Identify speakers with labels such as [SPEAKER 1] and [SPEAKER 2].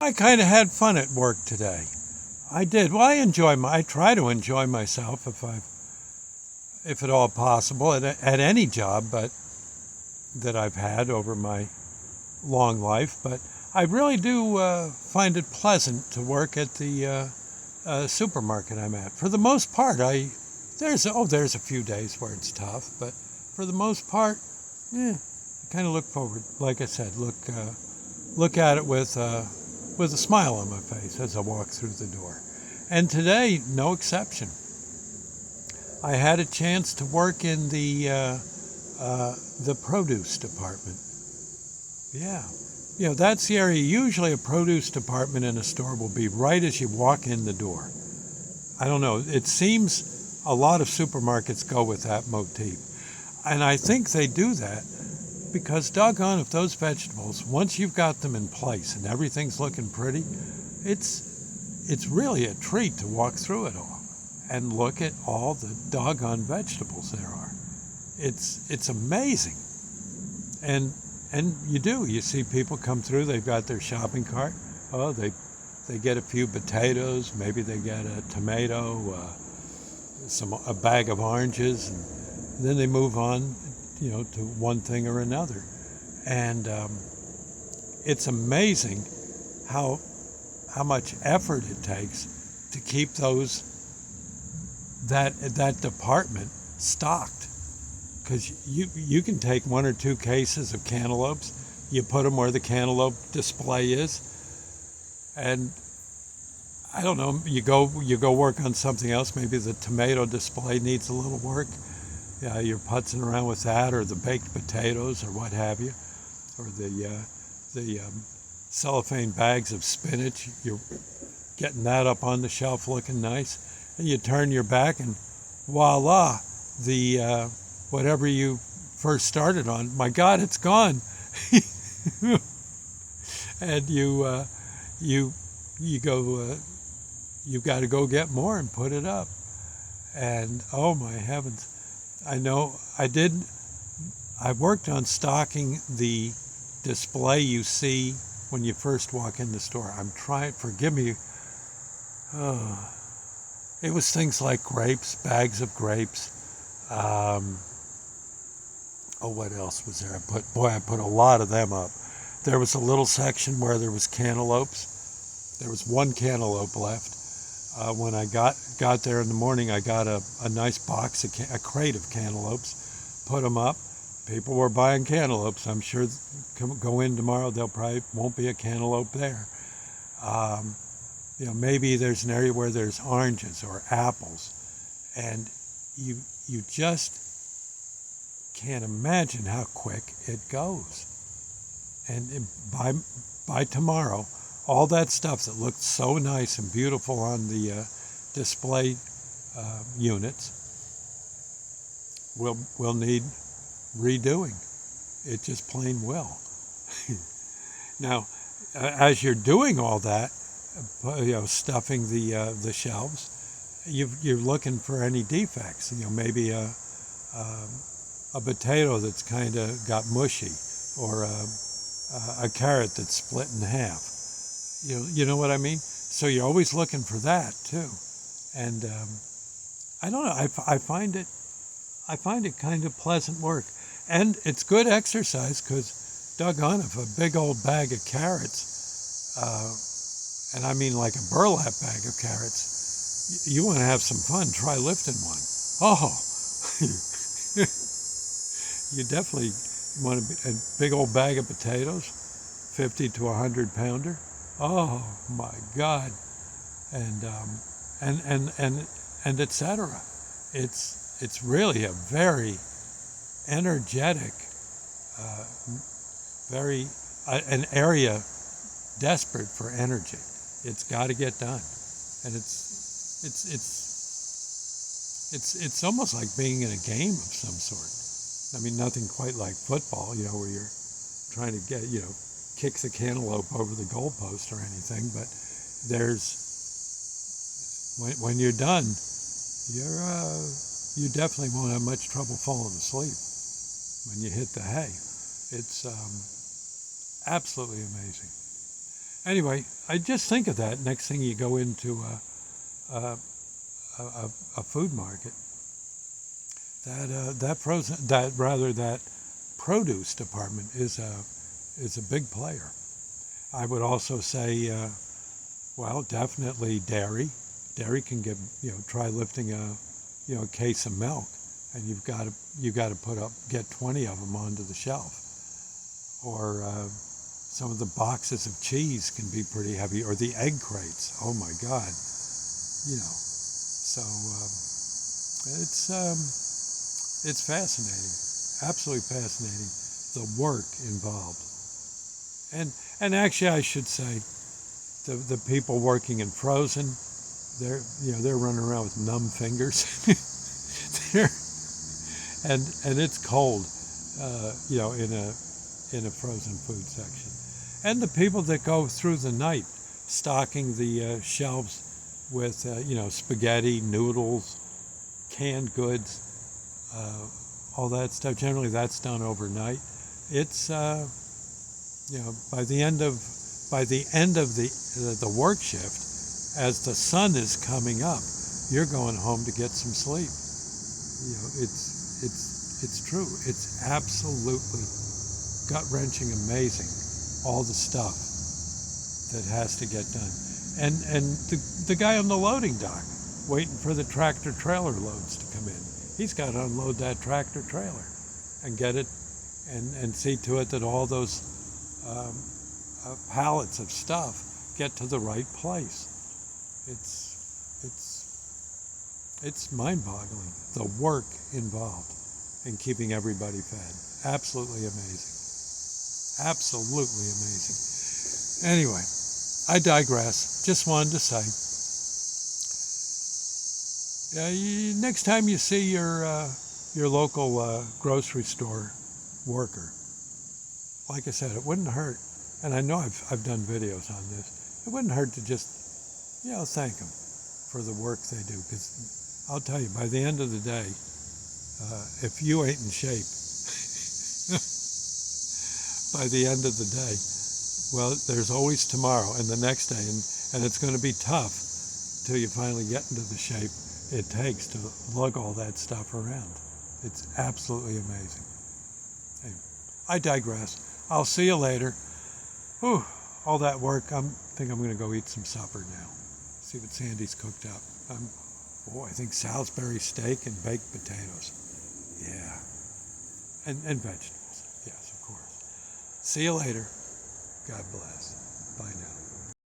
[SPEAKER 1] I kind of had fun at work today. I did. Well, I try to enjoy myself if at all possible at any job, but that I've had over my long life. But I really do find it pleasant to work at the supermarket I'm at. For the most part, there's a few days where it's tough, but for the most part, I kind of look forward. Like I said, look at it with a smile on my face as I walk through the door. And today, no exception. I had a chance to work in the produce department. Yeah. That's the area. Usually a produce department in a store will be right as you walk in the door. I don't know. It seems a lot of supermarkets go with that motif. And I think they do that because doggone if those vegetables, once you've got them in place and everything's looking pretty, it's really a treat to walk through it all and look at all the doggone vegetables there are. It's amazing. And you see people come through, they've got their shopping cart. Oh, they get a few potatoes, maybe they get a tomato, a bag of oranges, and then they move on, to one thing or another. And it's amazing how much effort it takes to keep that department stocked. Because you can take one or two cases of cantaloupes, you put them where the cantaloupe display is, and I don't know, you go work on something else. Maybe the tomato display needs a little work. Yeah, you're putzing around with that, or the baked potatoes, or what have you, or the cellophane bags of spinach. You're getting that up on the shelf, looking nice, and you turn your back, and voila, the whatever you first started on, my God, it's gone. And you go, you've got to go get more and put it up. And oh my heavens, I know I worked on stocking the display you see when you first walk in the store. Forgive me. It was things like grapes, bags of grapes. What else was there? I put a lot of them up. There was a little section where there was cantaloupes. There was one cantaloupe left. When I got there in the morning, I got a nice box, a crate of cantaloupes, put them up. People were buying cantaloupes. I'm sure go in tomorrow, there probably won't be a cantaloupe there. Maybe there's an area where there's oranges or apples, and you just can't imagine how quick it goes. And by tomorrow, all that stuff that looked so nice and beautiful on the display units will need redoing. It just plain will. Now, as you're doing all that, stuffing the shelves, you're looking for any defects. Maybe a potato that's kind of got mushy, or a carrot that's split in half. You know what I mean? So you're always looking for that too. And I don't know. I find it kind of pleasant work, and it's good exercise because, doggone, if a big old bag of carrots, and I mean like a burlap bag of carrots, you want to have some fun. Try lifting one. Oh. You definitely want a big old bag of potatoes, 50 to 100 pounder. Oh my God, and etc. It's really a very energetic, an area desperate for energy. It's got to get done, and it's almost like being in a game of some sort. I mean, nothing quite like football, where you're trying to kick the cantaloupe over the goalpost or anything. But when you're done, you definitely won't have much trouble falling asleep when you hit the hay. It's absolutely amazing. Anyway, I just think of that next thing you go into a, a food market. That produce department is a big player. I would also say, well, definitely dairy. Dairy can try lifting a case of milk, and you got to get 20 of them onto the shelf. Or some of the boxes of cheese can be pretty heavy, or the egg crates. Oh my God, So it's fascinating, absolutely fascinating, the work involved. And actually, I should say, the people working in frozen, they're running around with numb fingers. they're, and it's cold, in a frozen food section. And the people that go through the night stocking the shelves with spaghetti, noodles, canned goods, all that stuff. Generally, that's done overnight. It's by the end of the work shift, as the sun is coming up, you're going home to get some sleep. It's true. It's absolutely gut-wrenching, amazing, all the stuff that has to get done. And the guy on the loading dock, waiting for the tractor trailer loads to come in, he's got to unload that tractor trailer and get it and see to it that all those pallets of stuff get to the right place. It's mind-boggling, the work involved in keeping everybody fed. Absolutely amazing. Absolutely amazing. Anyway, I digress. Just wanted to say, next time you see your local grocery store worker, like I said, it wouldn't hurt, and I know I've done videos on this, it wouldn't hurt to just, thank them for the work they do, because I'll tell you, by the end of the day, if you ain't in shape, by the end of the day, well, there's always tomorrow and the next day, and it's going to be tough till you finally get into the shape it takes to lug all that stuff around. It's absolutely amazing. Hey, I digress. I'll see you later. Whew, all that work. I think I'm going to go eat some supper now. See what Sandy's cooked up. I think Salisbury steak and baked potatoes. Yeah. And vegetables. Yes, of course. See you later. God bless. Bye now.